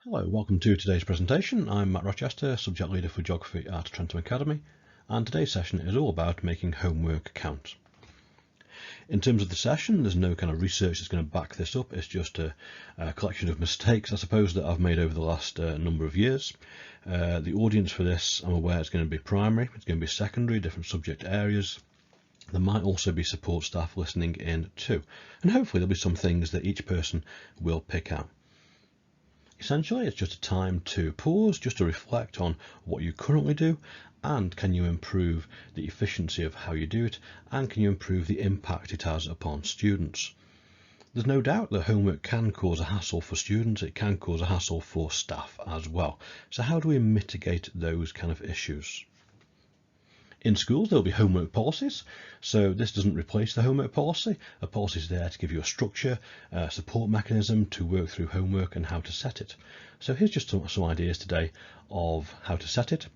Hello, welcome to today's presentation. I'm Matt Rochester, Subject Leader for Geography at Trentham Academy, and today's session is all about making homework count. In terms of the session, there's no kind of research that's going to back this up. It's just a collection of mistakes, I suppose, that I've made over the last number of years. The audience for this, I'm aware, is going to be primary, it's going to be secondary, different subject areas. There might also be support staff listening in too, and hopefully there'll be some things that each person will pick out. Essentially, it's just a time to pause, just to reflect on what you currently do, and can you improve the efficiency of how you do it, and can you improve the impact it has upon students. There's no doubt that homework can cause a hassle for students, it can cause a hassle for staff as well. So how do we mitigate those kind of issues? In schools, there'll be homework policies, so this doesn't replace the homework policy. A policy is there to give you a structure, a support mechanism to work through homework and how to set it. So here's just some ideas today of how to set it,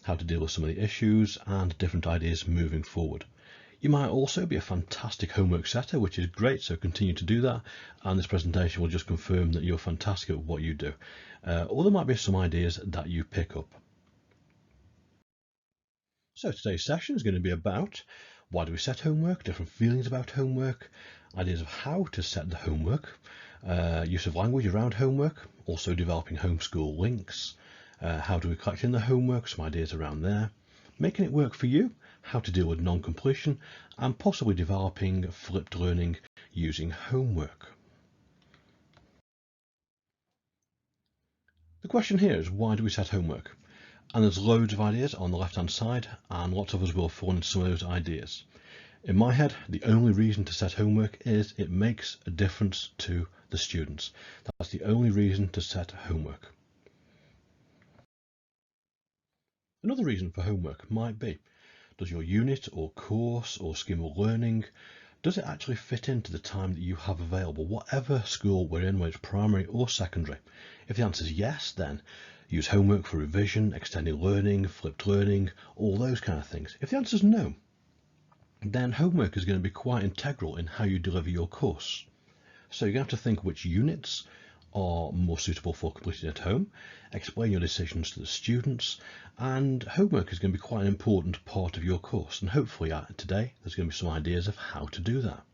how to deal with some of the issues, and different ideas moving forward. You might also be a fantastic homework setter, which is great, so continue to do that, and this presentation will just confirm that you're fantastic at what you do. Or there might be some ideas that you pick up. So today's session is going to be about why do we set homework, different feelings about homework, ideas of how to set the homework, use of language around homework, also developing homeschool links, how do we collect in the homework, some ideas around there, making it work for you, how to deal with non-completion, and possibly developing flipped learning using homework. The question here is, why do we set homework? And there's loads of ideas on the left hand side, and lots of us will fall into some of those ideas. In my head, the only reason to set homework is it makes a difference to the students. That's the only reason to set homework. Another reason for homework might be, does your unit or course or scheme of learning, does it actually fit into the time that you have available, whatever school we're in, whether it's primary or secondary? If the answer is yes, then use homework for revision, extended learning, flipped learning, all those kind of things. If the answer is no, then homework is going to be quite integral in how you deliver your course. So you're going to have to think which units are more suitable for completing at home, explain your decisions to the students, and homework is going to be quite an important part of your course. And hopefully today there's going to be some ideas of how to do that.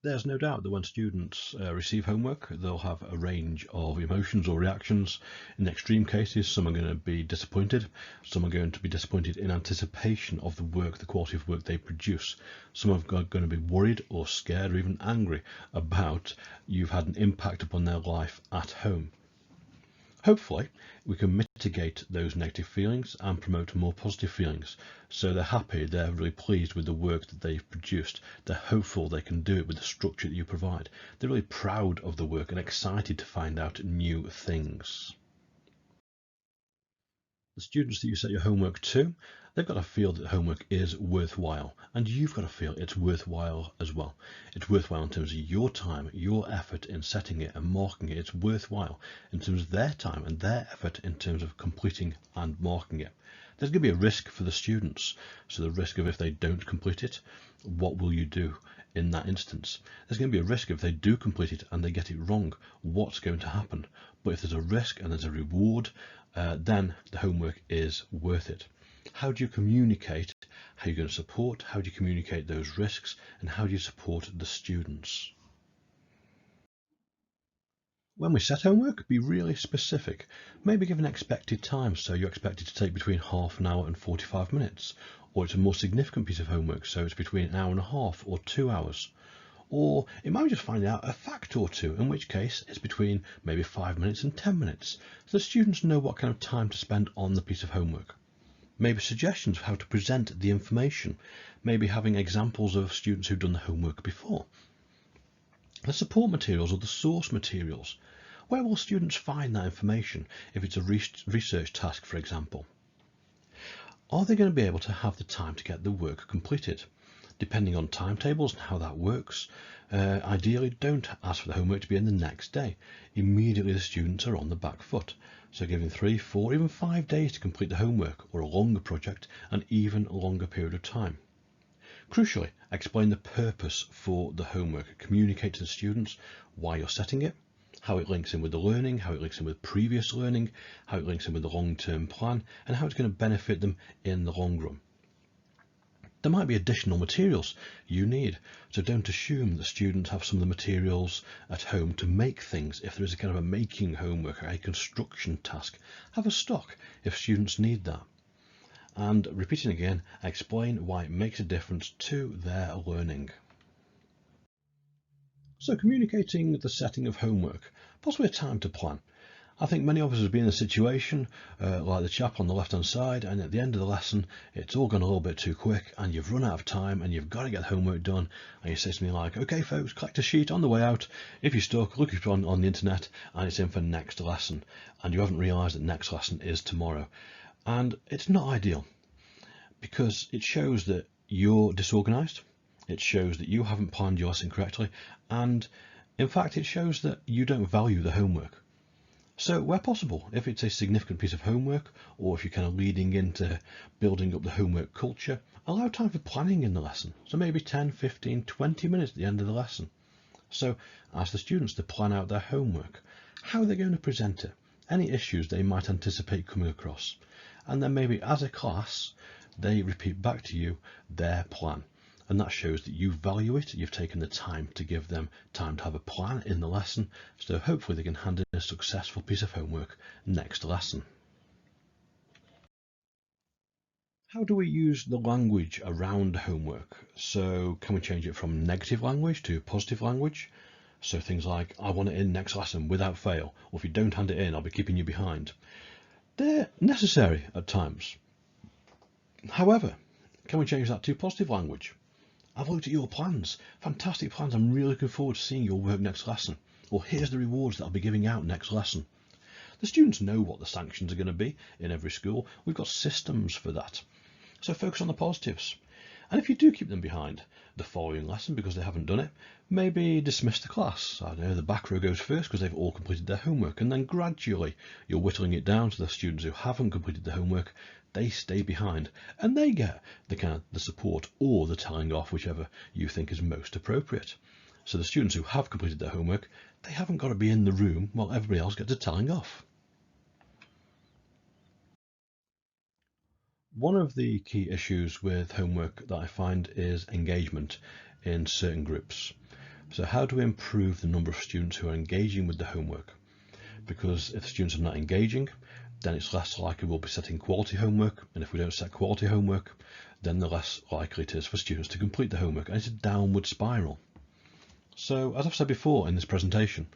There's no doubt that when students receive homework, they'll have a range of emotions or reactions. In extreme cases, some are going to be disappointed. Some are going to be disappointed in anticipation of the work, the quality of work they produce. Some are going to be worried or scared or even angry about you've had an impact upon their life at home. Hopefully, we can mitigate those negative feelings and promote more positive feelings. So they're happy, they're really pleased with the work that they've produced. They're hopeful they can do it with the structure that you provide. They're really proud of the work and excited to find out new things. The students that you set your homework to, they've got to feel that homework is worthwhile, and you've got to feel it's worthwhile as well. It's worthwhile in terms of your time, your effort in setting it and marking it. It's worthwhile in terms of their time and their effort in terms of completing and marking it. There's going to be a risk for the students. So the risk of if they don't complete it, what will you do in that instance? There's going to be a risk if they do complete it and they get it wrong, what's going to happen? But if there's a risk and there's a reward, then the homework is worth it. How do you communicate how you're going to support, how do you communicate those risks, and how do you support the students? When we set homework, be really specific. Maybe give an expected time, so you're expected to take between half an hour and 45 minutes. Or it's a more significant piece of homework, so it's between an hour and a half or 2 hours. Or it might be just finding out a fact or two, in which case it's between maybe 5 minutes and 10 minutes, so the students know what kind of time to spend on the piece of homework. Maybe suggestions of how to present the information, maybe having examples of students who've done the homework before. The support materials or the source materials, where will students find that information if it's a research task, for example? Are they going to be able to have the time to get the work completed? Depending on timetables and how that works, ideally don't ask for the homework to be in the next day. Immediately the students are on the back foot. So giving 3, 4, even 5 days to complete the homework, or a longer project, an even longer period of time. Crucially, explain the purpose for the homework. Communicate to the students why you're setting it, how it links in with the learning, how it links in with previous learning, how it links in with the long-term plan, and how it's going to benefit them in the long run. There might be additional materials you need, so don't assume that students have some of the materials at home to make things. If there is a kind of a making homework or a construction task, have a stock if students need that. And repeating again, explain why it makes a difference to their learning. So communicating the setting of homework, possibly a time to plan. I think many of us have been in a situation like the chap on the left hand side, and at the end of the lesson it's all gone a little bit too quick and you've run out of time and you've got to get the homework done, and you say to me like, okay folks, collect a sheet on the way out. If you're stuck, look it on the internet and it's in for next lesson, and you haven't realised that next lesson is tomorrow. And it's not ideal because it shows that you're disorganised, it shows that you haven't planned your lesson correctly, and in fact it shows that you don't value the homework. So where possible, if it's a significant piece of homework, or if you're kind of leading into building up the homework culture, allow time for planning in the lesson. So maybe 10, 15, 20 minutes at the end of the lesson. So ask the students to plan out their homework, how they're going to present it, any issues they might anticipate coming across. And then maybe as a class, they repeat back to you their plan. And that shows that you value it, you've taken the time to give them time to have a plan in the lesson, so hopefully they can hand in a successful piece of homework next lesson. How do we use the language around homework? So can we change it from negative language to positive language? So things like, I want it in next lesson without fail, or if you don't hand it in, I'll be keeping you behind. They're necessary at times. However, can we change that to positive language? I've looked at your plans, fantastic plans, I'm really looking forward to seeing your work next lesson. Or here's the rewards that I'll be giving out next lesson. The students know what the sanctions are going to be in every school. We've got systems for that. So focus on the positives. And if you do keep them behind the following lesson because they haven't done it, maybe dismiss the class. I don't know, the back row goes first because they've all completed their homework, and then gradually you're whittling it down to the students who haven't completed the homework. They stay behind and they get the support or the telling off, whichever you think is most appropriate. So the students who have completed their homework, they haven't got to be in the room while everybody else gets a telling off. One of the key issues with homework that I find is engagement in certain groups. So how do we improve the number of students who are engaging with the homework? Because if the students are not engaging, then it's less likely we'll be setting quality homework, and if we don't set quality homework, then the less likely it is for students to complete the homework, and it's a downward spiral. So as I've said before in this presentation,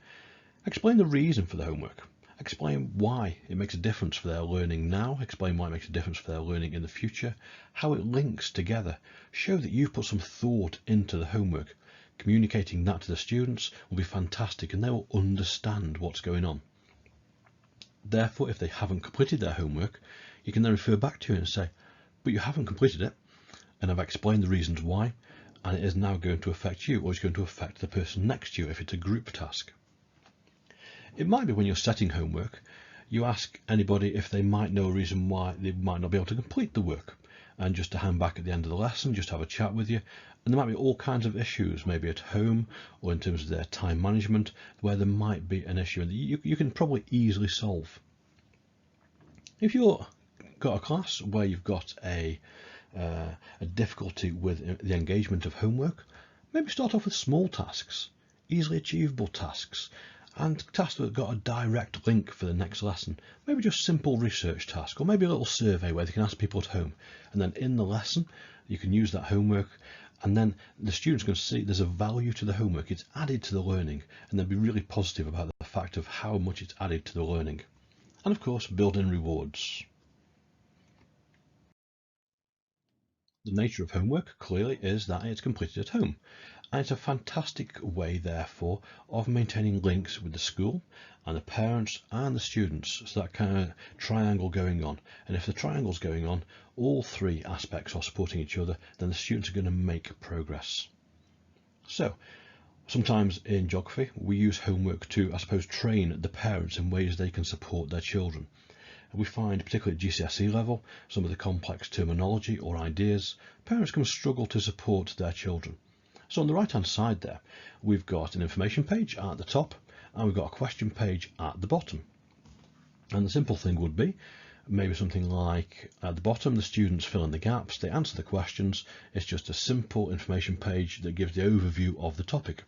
explain the reason for the homework. Explain why it makes a difference for their learning now, explain why it makes a difference for their learning in the future, how it links together. Show that you've put some thought into the homework. Communicating that to the students will be fantastic and they will understand what's going on. Therefore, if they haven't completed their homework, you can then refer back to it and say, but you haven't completed it, and I've explained the reasons why, and it is now going to affect you, or it's going to affect the person next to you if it's a group task. It might be when you're setting homework, you ask anybody if they might know a reason why they might not be able to complete the work, and just to hand back at the end of the lesson, just have a chat with you. And there might be all kinds of issues, maybe at home or in terms of their time management, where there might be an issue and you can probably easily solve. If you've got a class where you've got a difficulty with the engagement of homework, maybe start off with small tasks, easily achievable tasks, and tasks that have got a direct link for the next lesson. Maybe just simple research task, or maybe a little survey where they can ask people at home. And then in the lesson, you can use that homework, and then the students can see there's a value to the homework. It's added to the learning, and they'll be really positive about the fact of how much it's added to the learning. And of course, build in rewards. The nature of homework clearly is that it's completed at home. And it's a fantastic way, therefore, of maintaining links with the school and the parents and the students. So that kind of triangle going on. And if the triangle's going on, all three aspects are supporting each other, then the students are going to make progress. So sometimes in geography, we use homework to, I suppose, train the parents in ways they can support their children. We find, particularly at GCSE level, some of the complex terminology or ideas, parents can struggle to support their children. So on the right hand side there, we've got an information page at the top, and we've got a question page at the bottom. And the simple thing would be maybe something like at the bottom, the students fill in the gaps, they answer the questions. It's just a simple information page that gives the overview of the topic.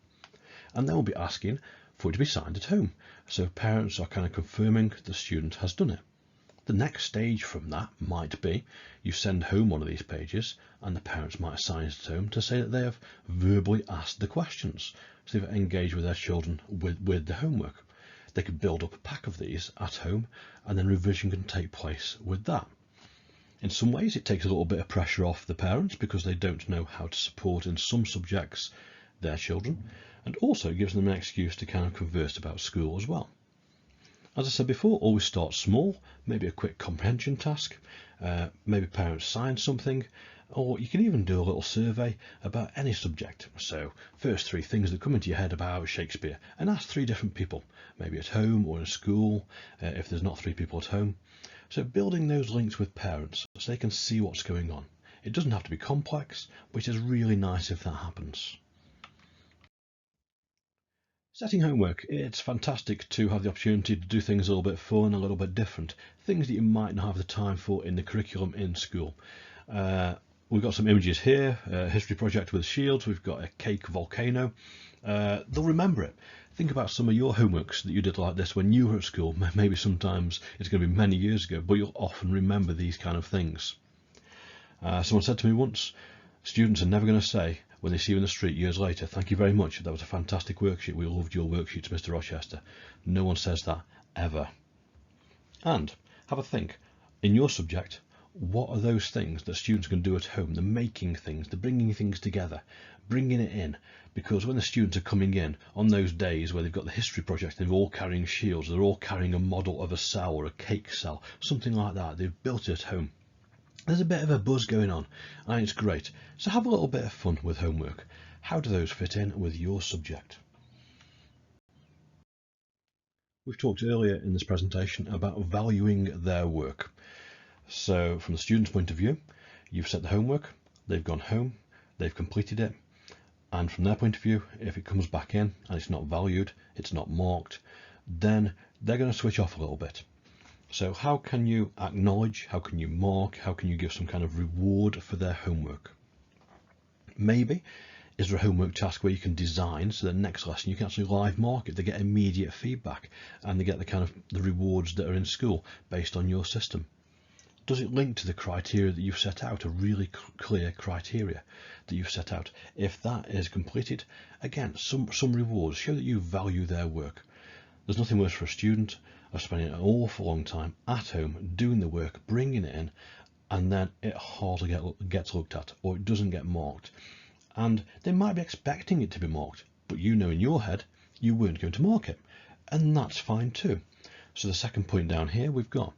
And then we'll be asking for it to be signed at home. So parents are kind of confirming the student has done it. The next stage from that might be you send home one of these pages and the parents might sign it at home to say that they have verbally asked the questions. So they've engaged with their children with the homework. They could build up a pack of these at home and then revision can take place with that. In some ways it takes a little bit of pressure off the parents because they don't know how to support in some subjects their children, and also gives them an excuse to kind of converse about school as well. As I said before, always start small, maybe a quick comprehension task, maybe parents sign something, or you can even do a little survey about any subject. So first 3 things that come into your head about Shakespeare, and ask 3 different people, maybe at home or in school, if there's not 3 people at home. So building those links with parents so they can see what's going on. It doesn't have to be complex, but it is really nice if that happens. Setting homework, it's fantastic to have the opportunity to do things a little bit fun, a little bit different, things that you might not have the time for in the curriculum in school. We've got some images here, a history project with shields, we've got a cake volcano. They'll remember it. Think about some of your homeworks that you did like this when you were at school. Maybe sometimes it's going to be many years ago, but you'll often remember these kind of things. Someone said to me once, students are never going to say, when they see you in the street years later, thank you very much, that was a fantastic worksheet, we loved your worksheets, Mr. Rochester. No one says that, ever. And have a think, in your subject, what are those things that students can do at home, the making things, the bringing things together, bringing it in, because when the students are coming in on those days where they've got the history project, they're all carrying shields, they're all carrying a model of a cell or a cake cell, something like that, they've built it at home. There's a bit of a buzz going on and it's great. So have a little bit of fun with homework. How do those fit in with your subject? We've talked earlier in this presentation about valuing their work. So from the student's point of view, you've set the homework, they've gone home, they've completed it, and from their point of view, if it comes back in and it's not valued, it's not marked, then they're going to switch off a little bit. So how can you acknowledge, how can you mark, how can you give some kind of reward for their homework? Maybe is there a homework task where you can design so that next lesson you can actually live mark it, they get immediate feedback and they get the kind of the rewards that are in school based on your system. Does it link to the criteria that you've set out, a really clear criteria that you've set out? If that is completed, again, some rewards, show that you value their work. There's nothing worse for a student of spending an awful long time at home doing the work, bringing it in, and then it hardly gets looked at, or it doesn't get marked. And they might be expecting it to be marked, but you know in your head you weren't going to mark it, and that's fine too. So the second point down here we've got,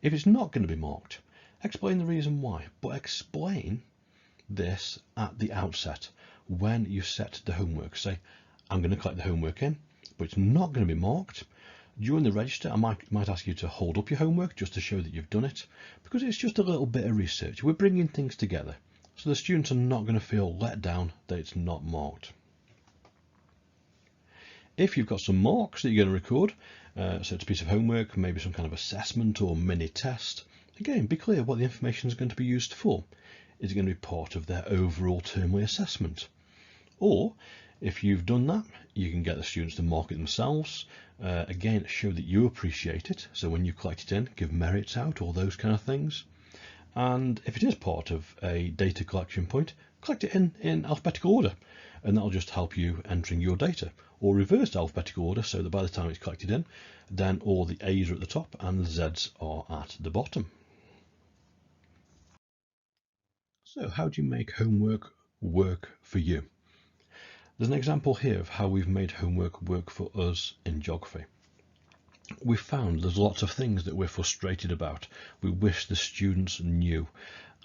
if it's not going to be marked, explain the reason why, but explain this at the outset when you set the homework. Say, I'm going to collect the homework in, but it's not going to be marked. During the register, I might ask you to hold up your homework just to show that you've done it, because it's just a little bit of research. We're bringing things together, so the students are not going to feel let down that it's not marked. If you've got some marks that you're going to record, so it's a piece of homework, maybe some kind of assessment or mini test, again, be clear what the information is going to be used for. Is it going to be part of their overall termly assessment? Or if you've done that, you can get the students to mark it themselves. Again, show that you appreciate it. So when you collect it in, give merits out, all those kind of things. And if it is part of a data collection point, collect it in alphabetical order, and that'll just help you entering your data, or reverse alphabetical order so that by the time it's collected in, then all the A's are at the top and the Z's are at the bottom. So how do you make homework work for you? There's an example here of how we've made homework work for us in geography. We found there's lots of things that we're frustrated about. We wish the students knew,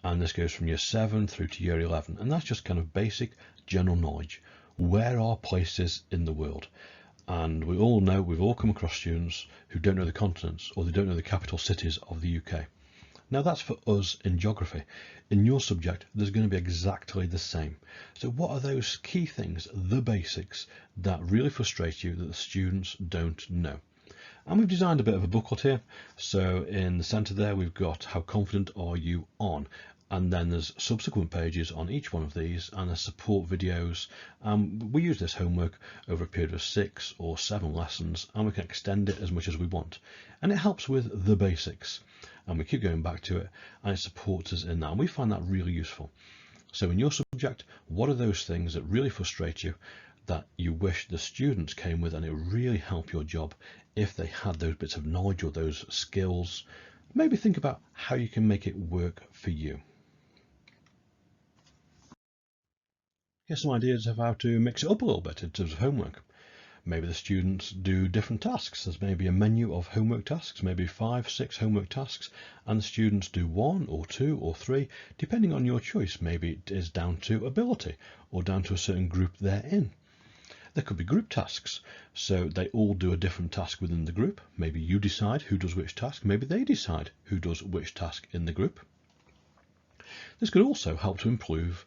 and this goes from year 7 through to year 11, and that's just kind of basic general knowledge. Where are places in the world? And we all know, we've all come across students who don't know the continents, or they don't know the capital cities of the UK. Now that's for us in geography. In your subject, there's going to be exactly the same. So what are those key things, the basics, that really frustrate you that the students don't know? And we've designed a bit of a booklet here. So in the center there, we've got how confident are you on? And then there's subsequent pages on each one of these and there's support videos. We use this homework over a period of 6 or 7 lessons and we can extend it as much as we want. And it helps with the basics. And we keep going back to it and it supports us in that. And we find that really useful. So in your subject, what are those things that really frustrate you that you wish the students came with, and it would really help your job if they had those bits of knowledge or those skills? Maybe think about how you can make it work for you. Here's some ideas of how to mix it up a little bit in terms of homework. Maybe the students do different tasks. There's maybe a menu of homework tasks, maybe 5, 6 homework tasks, and the students do 1 or 2 or 3, depending on your choice. Maybe it is down to ability or down to a certain group they're in. There could be group tasks, so they all do a different task within the group. Maybe you decide who does which task, maybe they decide who does which task in the group. This could also help to improve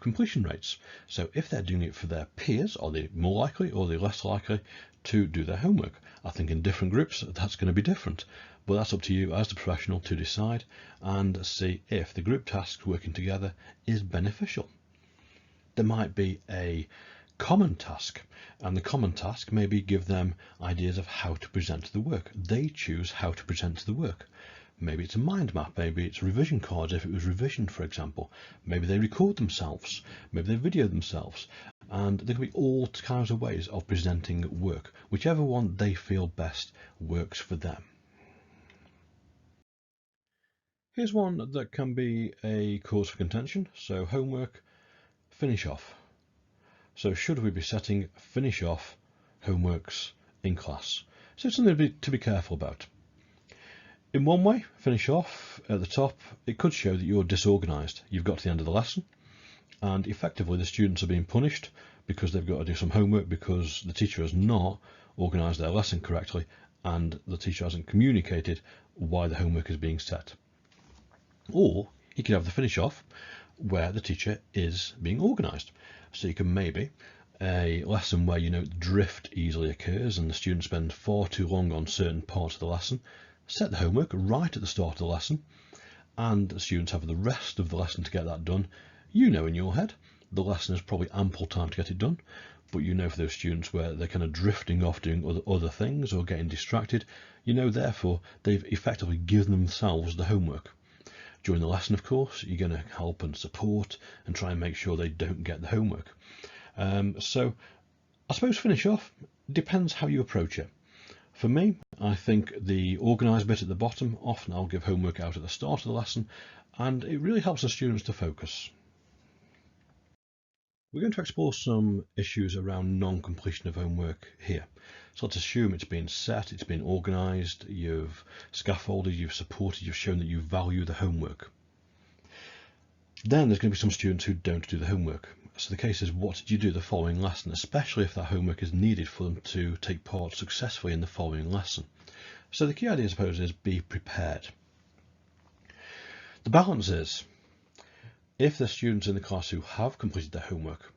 completion rates. So if they're doing it for their peers, are they more likely or are they less likely to do their homework? I think in different groups that's going to be different, but that's up to you as the professional to decide and see if the group tasks working together is beneficial. There might be a common task, and the common task maybe give them ideas of how to present the work. They choose how to present the work. Maybe it's a mind map, maybe it's revision cards if it was revision, for example. Maybe they record themselves, maybe they video themselves, and there can be all kinds of ways of presenting work. Whichever one they feel best works for them. Here's one that can be a cause for contention. So homework, finish off. So should we be setting finish off homeworks in class? So it's something to be careful about. In one way, finish off at the top, it could show that you're disorganized. You've got to the end of the lesson and effectively the students are being punished because they've got to do some homework because the teacher has not organized their lesson correctly and the teacher hasn't communicated why the homework is being set. Or you could have the finish off where the teacher is being organized. So you can maybe a lesson where drift easily occurs and the students spend far too long on certain parts of the lesson. Set the homework right at the start of the lesson and the students have the rest of the lesson to get that done. In your head the lesson is probably ample time to get it done, but for those students where they're kind of drifting off doing other things or getting distracted, therefore they've effectively given themselves the homework. During the lesson, of course, you're going to help and support and try and make sure they don't get the homework. So I suppose finish off depends how you approach it. For me, I think the organised bit at the bottom, often I'll give homework out at the start of the lesson, and it really helps the students to focus. We're going to explore some issues around non-completion of homework here. So let's assume it's been set, it's been organised, you've scaffolded, you've supported, you've shown that you value the homework. Then there's going to be some students who don't do the homework. So the case is, what did you do the following lesson, especially if that homework is needed for them to take part successfully in the following lesson. So the key idea, I suppose, is be prepared. The balance is, if the students in the class who have completed their homework,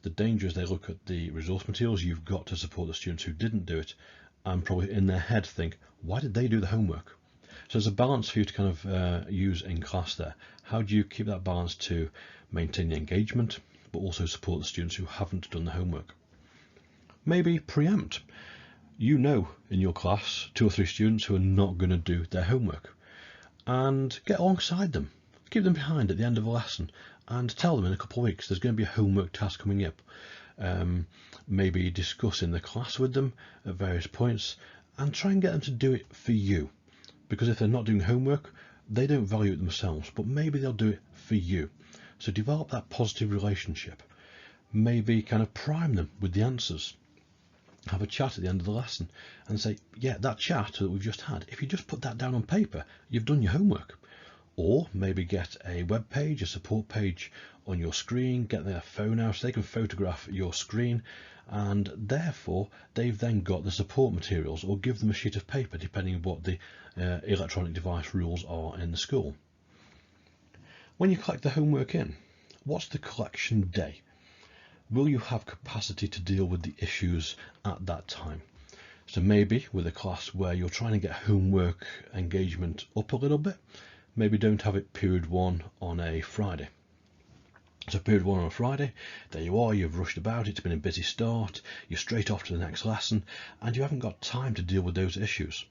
the danger is they look at the resource materials you've got to support the students who didn't do it and probably in their head think, why did they do the homework? So there's a balance for you to kind of use in class there. How do you keep that balance to maintain the engagement but also support the students who haven't done the homework? Maybe preempt. In your class 2 or 3 students who are not going to do their homework and get alongside them. Keep them behind at the end of a lesson and tell them in a couple of weeks there's going to be a homework task coming up. Maybe discuss in the class with them at various points and try and get them to do it for you. Because if they're not doing homework, they don't value it themselves, but maybe they'll do it for you. So develop that positive relationship. Maybe kind of prime them with the answers. Have a chat at the end of the lesson and say, yeah, that chat that we've just had, if you just put that down on paper, you've done your homework. or maybe get a web page, a support page on your screen, get their phone out so they can photograph your screen, and therefore they've then got the support materials, or give them a sheet of paper depending on what the electronic device rules are in the school. When you collect the homework in, what's the collection day? Will you have capacity to deal with the issues at that time? So maybe with a class where you're trying to get homework engagement up a little bit, maybe don't have it period 1 on a Friday. So period 1 on a Friday, there you are, you've rushed about, it's been a busy start, you're straight off to the next lesson, and you haven't got time to deal with those issues.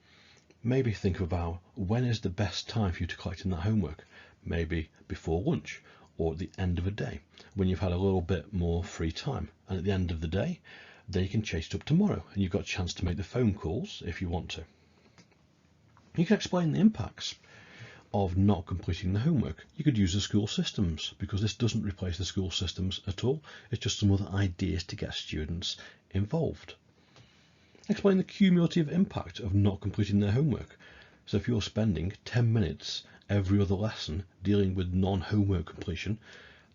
Maybe think about when is the best time for you to collect in that homework. Maybe before lunch, or at the end of a day, when you've had a little bit more free time. And at the end of the day, then you can chase it up tomorrow, and you've got a chance to make the phone calls if you want to. You can explain the impacts of not completing the homework. You could use the school systems, because this doesn't replace the school systems at all. It's just some other ideas to get students involved. Explain the cumulative impact of not completing their homework. So if you're spending 10 minutes every other lesson dealing with non-homework completion,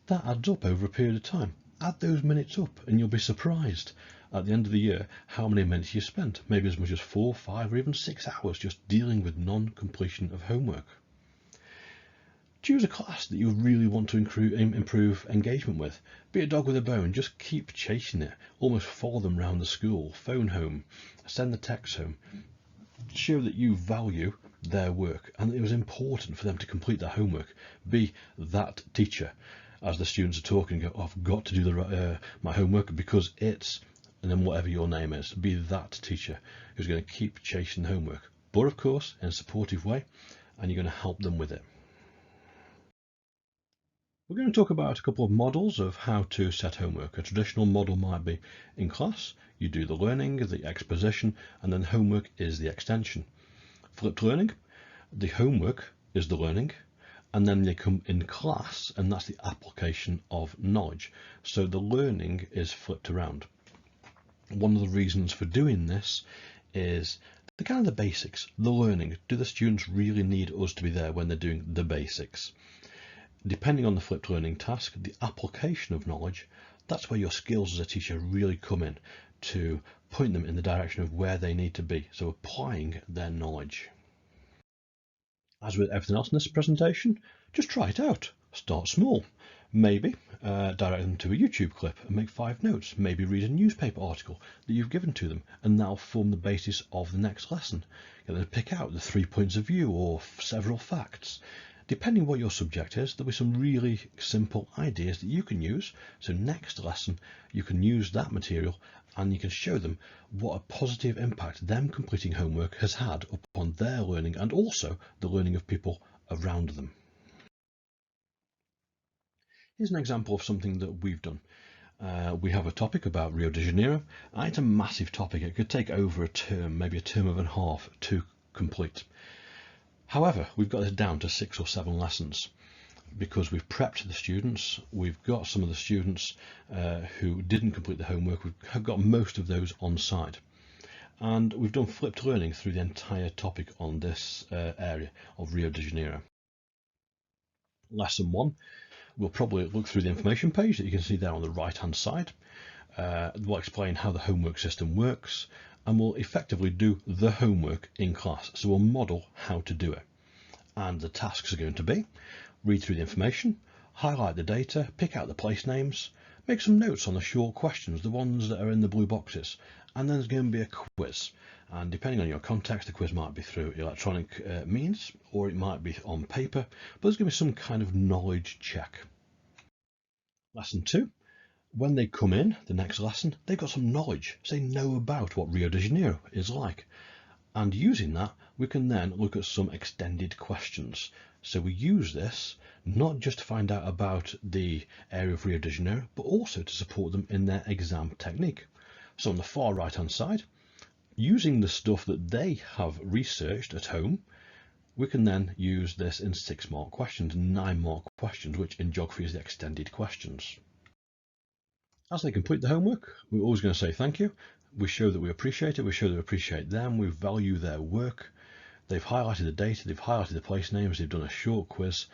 that adds up over a period of time. Add those minutes up and you'll be surprised at the end of the year how many minutes you spent, maybe as much as 4, 5 or even 6 hours just dealing with non-completion of homework. Choose a class that you really want to improve engagement with. Be a dog with a bone, just keep chasing it, almost follow them around the school, phone home, send the text home. Show that you value their work and it was important for them to complete their homework. Be that teacher as the students are talking, go, oh, I've got to do my homework because it's, and then whatever your name is. Be that teacher who's going to keep chasing the homework, but of course in a supportive way, and you're going to help them with it. We're going to talk about a couple of models of how to set homework. A traditional model might be in class, you do the learning, the exposition, and then homework is the extension. Flipped learning, the homework is the learning, and then they come in class, and that's the application of knowledge. So the learning is flipped around. One of the reasons for doing this is the kind of the basics, the learning. Do the students really need us to be there when they're doing the basics? Depending on the flipped learning task, the application of knowledge, that's where your skills as a teacher really come in to point them in the direction of where they need to be. So applying their knowledge. As with everything else in this presentation, just try it out. Start small. Maybe direct them to a YouTube clip and make 5 notes. Maybe read a newspaper article that you've given to them, and that'll form the basis of the next lesson. Get them to pick out the 3 points of view or several facts. Depending what your subject is, there'll be some really simple ideas that you can use. So next lesson, you can use that material and you can show them what a positive impact them completing homework has had upon their learning and also the learning of people around them. Here's an example of something that we've done. We have a topic about Rio de Janeiro, and it's a massive topic. It could take over a term, maybe a term and a half to complete. However, we've got this down to 6 or 7 lessons because we've prepped the students. We've got some of the students who didn't complete the homework. We've got most of those on site. And we've done flipped learning through the entire topic on this area of Rio de Janeiro. Lesson 1, we'll probably look through the information page that you can see there on the right hand side. We'll explain how the homework system works, and we'll effectively do the homework in class. So we'll model how to do it. And the tasks are going to be read through the information, highlight the data, pick out the place names, make some notes on the short questions, the ones that are in the blue boxes, and then there's going to be a quiz. And depending on your context, the quiz might be through electronic means, or it might be on paper, but there's going to be some kind of knowledge check. Lesson 2. When they come in, the next lesson, they've got some knowledge, so they know about what Rio de Janeiro is like. And using that, we can then look at some extended questions. So we use this not just to find out about the area of Rio de Janeiro, but also to support them in their exam technique. So on the far right hand side, using the stuff that they have researched at home, we can then use this in 6-mark questions, 9-mark questions, which in geography is the extended questions. As they complete the homework, we're always going to say thank you. We show that we appreciate it, we show that we appreciate them, we value their work. They've highlighted the data, they've highlighted the place names, they've done a short quiz.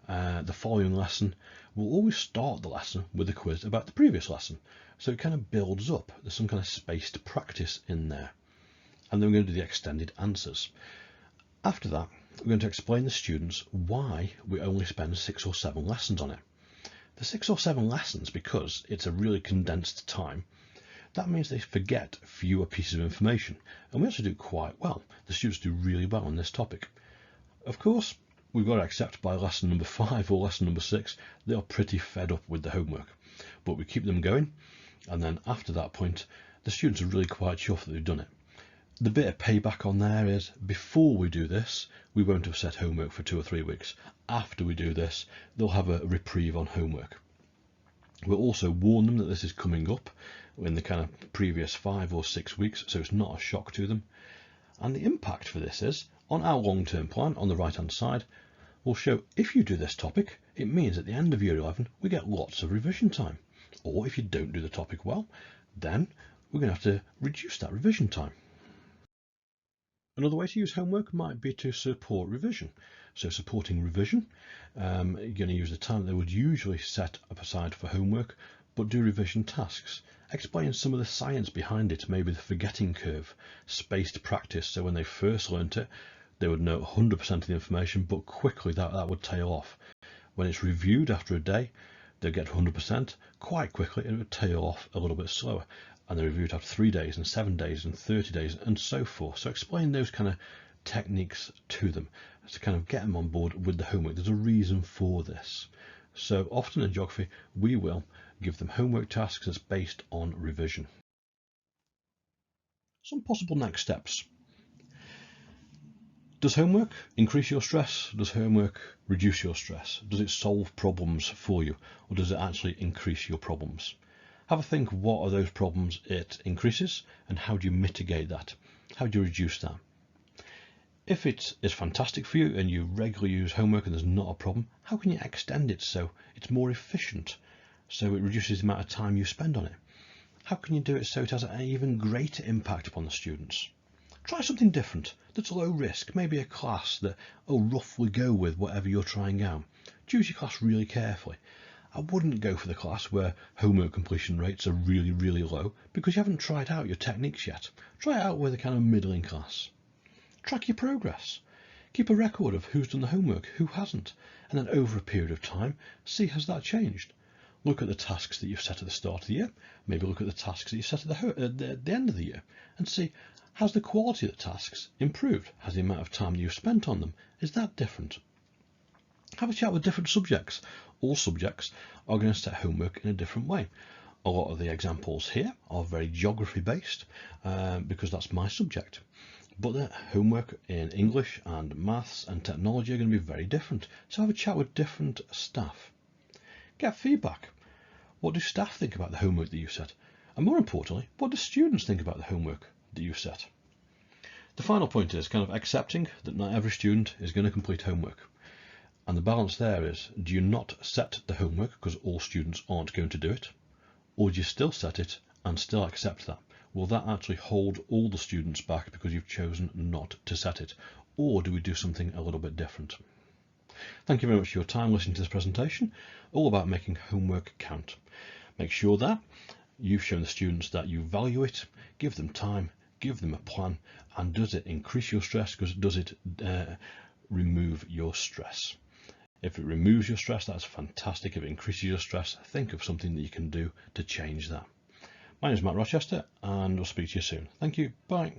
The following lesson will always start the lesson with a quiz about the previous lesson. So it kind of builds up. There's some kind of spaced practice in there. And then we're going to do the extended answers. After that, we're going to explain to the students why we only spend 6 or 7 lessons on it. The 6 or 7 lessons, because it's a really condensed time, that means they forget fewer pieces of information. And we actually do quite well. The students do really well on this topic. Of course, we've got to accept by lesson number 5 or lesson number 6, they are pretty fed up with the homework. But we keep them going. And then after that point, the students are really quite chuffed that they've done it. The bit of payback on there is, before we do this, we won't have set homework for 2 or 3 weeks. After we do this, they'll have a reprieve on homework. We'll also warn them that this is coming up in the kind of previous 5 or 6 weeks, so it's not a shock to them. And the impact for this is, on our long-term plan on the right-hand side, we'll show if you do this topic, it means at the end of year 11, we get lots of revision time. Or if you don't do the topic well, then we're going to have to reduce that revision time. Another way to use homework might be to support revision. So supporting revision, you're going to use the time they would usually set up aside for homework, but do revision tasks. Explain some of the science behind it, maybe the forgetting curve, spaced practice, so when they first learnt it, they would know 100% of the information, but quickly that would tail off. When it's reviewed after a day, they'll get 100% quite quickly, and it would tail off a little bit slower. And they're reviewed after 3 days and 7 days and 30 days and so forth. So explain those kind of techniques to them to kind of get them on board with the homework. There's a reason for this. So often in geography, we will give them homework tasks that's based on revision. Some possible next steps. Does homework increase your stress? Does homework reduce your stress? Does it solve problems for you? Or does it actually increase your problems? Have a think, what are those problems it increases and how do you mitigate that? How do you reduce that? If it is fantastic for you and you regularly use homework and there's not a problem, how can you extend it so it's more efficient, so it reduces the amount of time you spend on it? How can you do it so it has an even greater impact upon the students? Try something different that's low risk, maybe a class that will roughly go with whatever you're trying out. Choose your class really carefully. I wouldn't go for the class where homework completion rates are really, really low because you haven't tried out your techniques yet. Try it out with a kind of middling class. Track your progress. Keep a record of who's done the homework, who hasn't, and then over a period of time, see has that changed. Look at the tasks that you've set at the start of the year, maybe look at the tasks that you set at the end of the year, and see, has the quality of the tasks improved? Has the amount of time that you've spent on them, is that different? Have a chat with different subjects. All subjects are going to set homework in a different way. A lot of the examples here are very geography based because that's my subject. But the homework in English and maths and technology are going to be very different. So have a chat with different staff. Get feedback. What do staff think about the homework that you set? And more importantly, what do students think about the homework that you set? The final point is kind of accepting that not every student is going to complete homework. And the balance there is, do you not set the homework because all students aren't going to do it? Or do you still set it and still accept that? Will that actually hold all the students back because you've chosen not to set it? Or do we do something a little bit different? Thank you very much for your time listening to this presentation, all about making homework count. Make sure that you've shown the students that you value it, give them time, give them a plan, and does it increase your stress? Because does it remove your stress? If it removes your stress, that's fantastic. If it increases your stress, think of something that you can do to change that. My name is Matt Rochester, and I'll speak to you soon. Thank you. Bye.